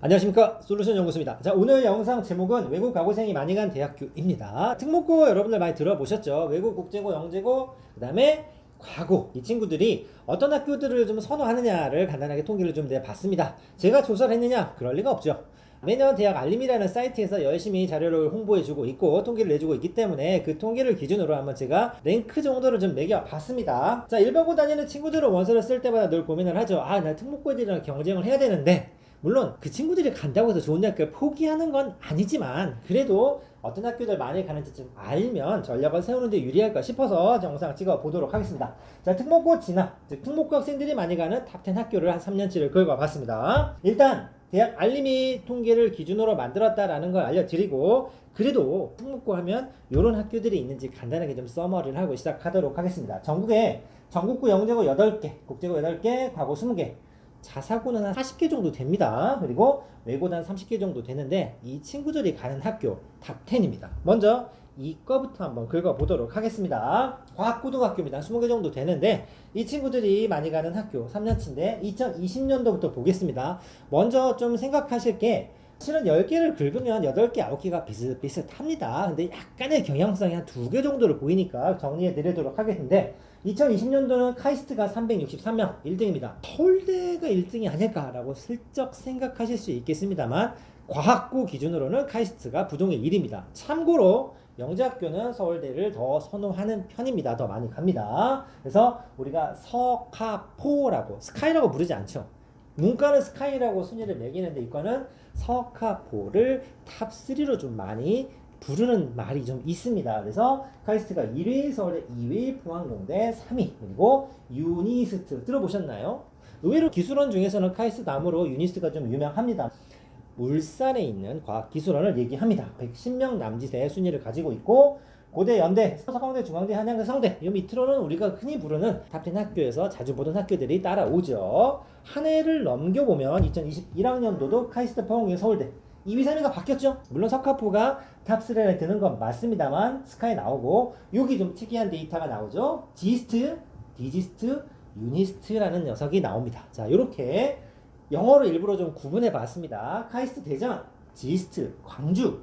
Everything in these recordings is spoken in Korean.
안녕하십니까, 솔루션 연구소입니다. 자, 오늘 영상 제목은 외국 가고생이 많이 간 대학교입니다. 특목고 여러분들 많이 들어보셨죠? 외국 국제고, 영재고, 그 다음에 과고, 이 친구들이 어떤 학교들을 좀 선호하느냐를 간단하게 통계를 좀 내봤습니다. 제가 조사를 했느냐? 그럴 리가 없죠. 매년 대학 알림이라는 사이트에서 열심히 자료를 홍보해주고 있고 통계를 내주고 있기 때문에 그 통계를 기준으로 한번 제가 랭크 정도를 좀 매겨봤습니다. 자, 일반고 다니는 친구들은 원서를 쓸 때마다 늘 고민을 하죠. 나 특목고 애들이랑 경쟁을 해야 되는데, 물론 그 친구들이 간다고 해서 좋은 학교를 포기하는 건 아니지만 그래도 어떤 학교들 많이 가는지 좀 알면 전략을 세우는 데 유리할까 싶어서 영상 찍어 보도록 하겠습니다. 자, 특목고 진학, 즉 특목고 학생들이 많이 가는 탑10 학교를 한 3년치를 긁어봤습니다. 일단 대학 알림이 통계를 기준으로 만들었다라는 걸 알려드리고, 그래도 특목고 하면 이런 학교들이 있는지 간단하게 좀 서머리를 하고 시작하도록 하겠습니다. 전국에 전국고 영재고 8개, 국제고 8개, 과고 20개, 자사고는 한 40개 정도 됩니다. 그리고 외고는 한 30개 정도 되는데 이 친구들이 가는 학교 탑10입니다. 먼저 이거부터 한번 긁어보도록 하겠습니다. 과학고등학교입니다. 20개 정도 되는데 이 친구들이 많이 가는 학교 3년치인데 2020년도부터 보겠습니다. 먼저 좀 생각하실 게, 실은 10개를 긁으면 8개, 9개가 비슷비슷합니다. 근데 약간의 경향성이 한 2개 정도를 보이니까 정리해 드리도록 하겠는데, 2020년도는 카이스트가 363명 1등입니다. 서울대가 1등이 아닐까라고 슬쩍 생각하실 수 있겠습니다만 과학고 기준으로는 카이스트가 부동의 1위입니다. 참고로 영재학교는 서울대를 더 선호하는 편입니다. 더 많이 갑니다. 그래서 우리가 서카포라고, 스카이라고 부르지 않죠. 문과는 스카이라고 순위를 매기는데 이거는 서카포를 탑3로 좀 많이 부르는 말이 좀 있습니다. 그래서 카이스트가 1위, 서울대 2위, 포항공대 3위, 그리고 유니스트 들어보셨나요? 의외로 기술원 중에서는 카이스트 다음으로 유니스트가 좀 유명합니다. 울산에 있는 과학기술원을 얘기합니다. 110명 남짓의 순위를 가지고 있고, 고대, 연대, 서강대, 중앙대, 한양대, 성대, 이 밑으로는 우리가 흔히 부르는 탑10 학교에서 자주 보던 학교들이 따라오죠. 한 해를 넘겨보면 2021학년도도 카이스트, 포항공대, 서울대 2위, 3위가 바뀌었죠. 물론 석가포가 탑3에 드는 건 맞습니다만 스카이 나오고, 여기 좀 특이한 데이터가 나오죠. 지스트, 디지스트, 유니스트라는 녀석이 나옵니다. 자, 이렇게 영어로 일부러 좀 구분해 봤습니다. 카이스트 대전, 지스트 광주,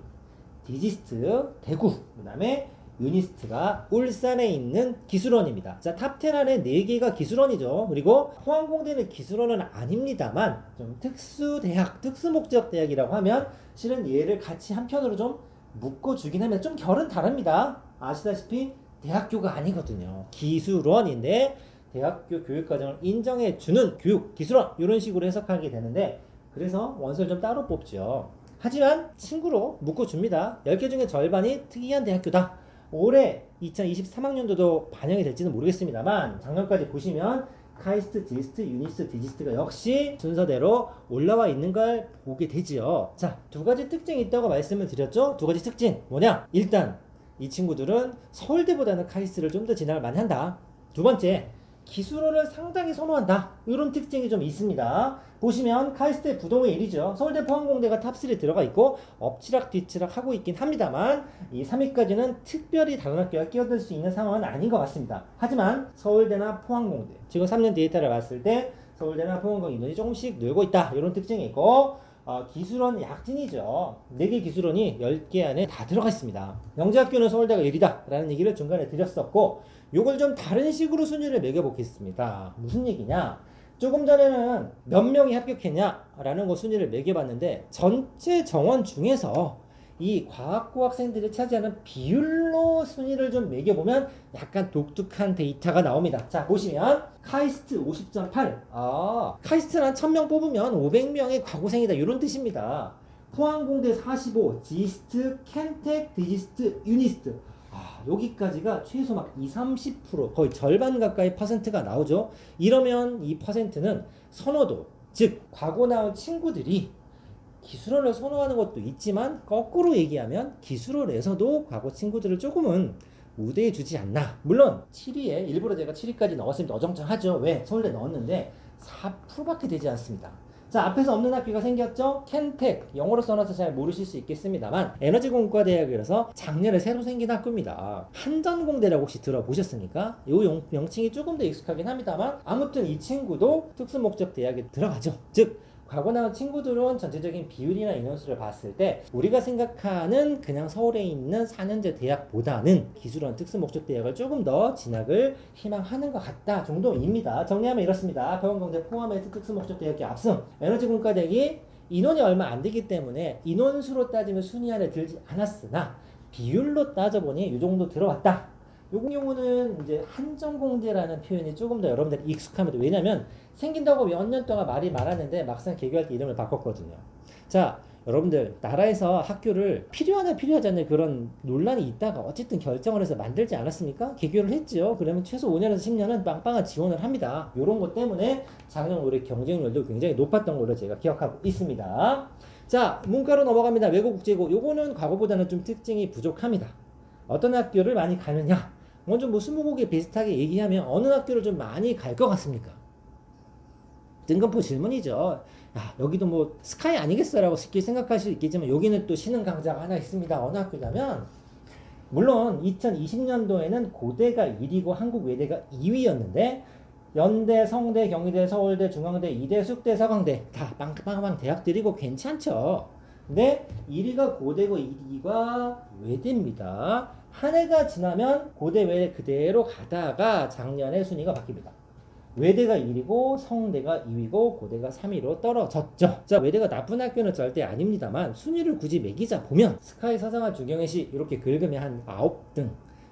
디지스트 대구, 그 다음에 유니스트가 울산에 있는 기술원입니다. 자, 탑10 안에 4개가 기술원이죠. 그리고 포항공대는 기술원은 아닙니다만 좀 특수대학, 특수목적대학이라고 하면 실은 얘를 같이 한편으로 좀 묶어주긴 하면 좀 결은 다릅니다. 아시다시피 대학교가 아니거든요. 기술원인데 대학교 교육과정을 인정해주는 교육, 기술원, 이런 식으로 해석하게 되는데, 그래서 원서를 좀 따로 뽑죠. 하지만 친구로 묶어줍니다. 10개 중에 절반이 특이한 대학교다. 올해 2023학년도도 반영이 될지는 모르겠습니다만 작년까지 보시면 카이스트, 지스트, 유니스트, 디지스트가 역시 순서대로 올라와 있는 걸 보게 되지요. 자, 2가지 특징이 있다고 말씀을 드렸죠. 2가지 특징 뭐냐? 일단 이 친구들은 서울대보다는 카이스트를 좀 더 진학을 많이 한다. 2번째, 기술원을 상당히 선호한다. 이런 특징이 좀 있습니다. 보시면 카이스트의 부동의 1위죠. 서울대, 포항공대가 탑3에 들어가 있고 엎치락 뒤치락 하고 있긴 합니다만 이 3위까지는 특별히 다른 학교가 끼어들 수 있는 상황은 아닌 것 같습니다. 하지만 서울대나 포항공대, 지금 3년 데이터를 봤을 때 서울대나 포항공대 인원이 조금씩 늘고 있다. 이런 특징이 있고, 기술원 약진이죠. 4개 기술원이 10개 안에 다 들어가 있습니다. 영재학교는 서울대가 1위다 라는 얘기를 중간에 드렸었고, 요걸 좀 다른 식으로 순위를 매겨보겠습니다. 무슨 얘기냐? 조금 전에는 몇 명이 합격했냐 라는 거 순위를 매겨봤는데, 전체 정원 중에서 이 과학고 학생들이 차지하는 비율로 순위를 좀 매겨보면 약간 독특한 데이터가 나옵니다. 자, 보시면 카이스트 50.8, 카이스트는 1000명 뽑으면 500명의 과고생이다, 이런 뜻입니다. 포항공대 45, 지스트, 켄텍, 디지스트, 유니스트, 여기까지가 최소 막 20-30%, 거의 절반 가까이 퍼센트가 나오죠. 이러면 이 퍼센트는 선호도, 즉 과고 나온 친구들이 기술원을 선호하는 것도 있지만 거꾸로 얘기하면 기술원에서도 과거 친구들을 조금은 우대해 주지 않나. 물론 7위에 일부러 제가 7위까지 넣었습니다. 어정쩡하죠. 왜? 서울대 넣었는데 4%밖에 되지 않습니다. 자, 앞에서 없는 학교가 생겼죠. 켄텍, 영어로 써놔서 잘 모르실 수 있겠습니다만 에너지공과대학이라서 작년에 새로 생긴 학교입니다. 한전공대라고 혹시 들어보셨습니까? 요 명칭이 조금 더 익숙하긴 합니다만 아무튼 이 친구도 특수목적 대학에 들어가죠. 즉 과거 나온 친구들은 전체적인 비율이나 인원수를 봤을 때 우리가 생각하는 그냥 서울에 있는 4년제 대학보다는 기술원 특수목적 대학을 조금 더 진학을 희망하는 것 같다 정도입니다. 정리하면 이렇습니다. 병원경제 포함해서 특수목적 대학이 압승, 에너지공과대학이 인원이 얼마 안 되기 때문에 인원수로 따지면 순위 안에 들지 않았으나 비율로 따져보니 이 정도 들어왔다. 요 경우는 이제 한전공대라는 표현이 조금 더 여러분들 익숙합니다. 왜냐면 생긴다고 몇 년 동안 말이 많았는데 막상 개교할 때 이름을 바꿨거든요. 자, 여러분들 나라에서 학교를 필요하냐 필요하지 않냐 그런 논란이 있다가 어쨌든 결정을 해서 만들지 않았습니까? 개교를 했죠. 그러면 최소 5년에서 10년은 빵빵한 지원을 합니다. 이런 것 때문에 작년 올해 경쟁률도 굉장히 높았던 걸로 제가 기억하고 있습니다. 자, 문과로 넘어갑니다. 외고국제고 요거는 과거보다는 좀 특징이 부족합니다. 어떤 학교를 많이 가느냐? 먼저 뭐 스무고개 비슷하게 얘기하면 어느 학교를 좀 많이 갈 것 같습니까? 뜬금포 질문이죠. 야, 여기도 뭐 스카이 아니겠어? 라고 쉽게 생각할 수 있겠지만 여기는 또 신흥 강자가 하나 있습니다. 어느 학교냐면 물론 2020년도에는 고대가 1위고 한국 외대가 2위였는데 연대, 성대, 경희대, 서울대, 중앙대, 이대, 숙대, 서강대 다 빵빵빵 대학들이고 괜찮죠. 근데 1위가 고대고 2위가 외대입니다. 한 해가 지나면 고대 외대 그대로 가다가 작년에 순위가 바뀝니다. 외대가 1위고 성대가 2위고 고대가 3위로 떨어졌죠. 자, 외대가 나쁜 학교는 절대 아닙니다만 순위를 굳이 매기자 보면 스카이, 서성한, 중경외시 이렇게 긁으면 한 9등,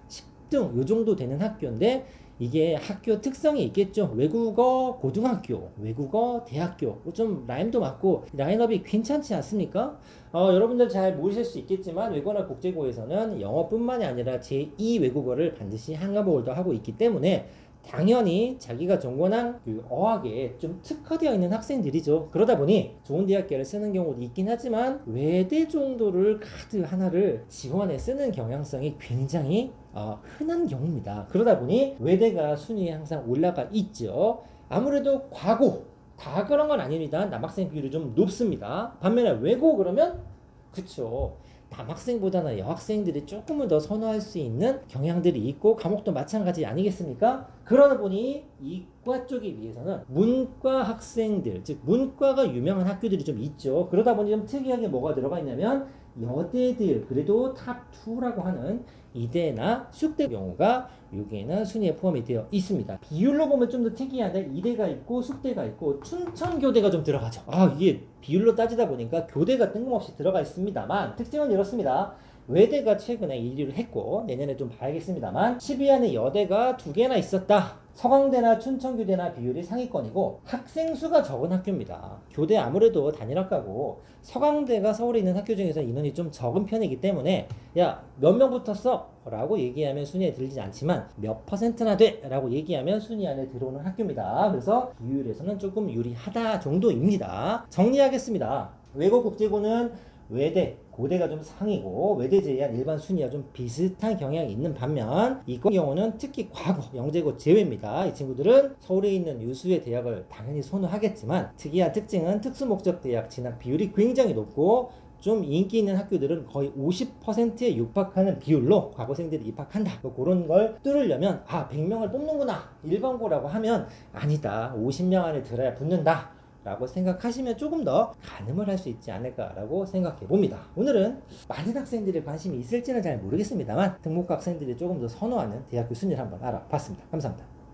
10등 요 정도 되는 학교인데 이게 학교 특성이 있겠죠. 외국어 고등학교, 외국어 대학교 좀 라임도 맞고 라인업이 괜찮지 않습니까? 여러분들 잘 모르실 수 있겠지만 외국어나 국제고에서는 영어뿐만이 아니라 제2 외국어를 반드시 한 과목을 더 하고 있기 때문에 당연히 자기가 전공한 그 어학에 좀 특화되어 있는 학생들이죠. 그러다 보니 좋은 대학교를 쓰는 경우도 있긴 하지만 외대 정도를 카드 하나를 지원해 쓰는 경향성이 굉장히 흔한 경우입니다. 그러다 보니 외대가 순위에 항상 올라가 있죠. 아무래도 과고 다 그런 건 아닙니다. 남학생 비율이 좀 높습니다. 반면에 외고 그러면 그쵸. 남학생보다는 여학생들이 조금은 더 선호할 수 있는 경향들이 있고 과목도 마찬가지 아니겠습니까? 그러다 보니 이과 쪽에 비해서는 문과 학생들, 즉 문과가 유명한 학교들이 좀 있죠. 그러다 보니 좀 특이하게 뭐가 들어가 있냐면 여대들, 그래도 탑2라고 하는 이대나 숙대 경우가 여기에는 순위에 포함이 되어 있습니다. 비율로 보면 좀 더 특이한데 이대가 있고 숙대가 있고 춘천교대가 좀 들어가죠. 이게 비율로 따지다 보니까 교대가 뜬금없이 들어가 있습니다만 특징은 이렇습니다. 외대가 최근에 1위를 했고 내년에 좀 봐야겠습니다만 10위 안에 여대가 2개나 있었다. 서강대나 춘천교대나 비율이 상위권이고 학생 수가 적은 학교입니다. 교대 아무래도 단일학과고 서강대가 서울에 있는 학교 중에서 인원이 좀 적은 편이기 때문에 야, 몇 명 붙었어? 라고 얘기하면 순위에 들리지 않지만 몇 퍼센트나 돼? 라고 얘기하면 순위 안에 들어오는 학교입니다. 그래서 비율에서는 조금 유리하다 정도입니다. 정리하겠습니다. 외고국제고는 외대, 고대가 좀 상이고 외대 제외한 일반 순위와 좀 비슷한 경향이 있는 반면 이과 경우는 특히 과고, 영재고 제외입니다. 이 친구들은 서울에 있는 유수의 대학을 당연히 선호하겠지만 특이한 특징은 특수목적 대학 진학 비율이 굉장히 높고 좀 인기 있는 학교들은 거의 50%에 육박하는 비율로 과거생들이 입학한다. 그런 걸 뚫으려면 100명을 뽑는구나. 일반고라고 하면 아니다. 50명 안에 들어야 붙는다. 라고 생각하시면 조금 더 가늠을 할 수 있지 않을까라고 생각해 봅니다. 오늘은 많은 학생들이 관심이 있을지는 잘 모르겠습니다만 특목고 학생들이 조금 더 선호하는 대학교 순위를 한번 알아봤습니다. 감사합니다.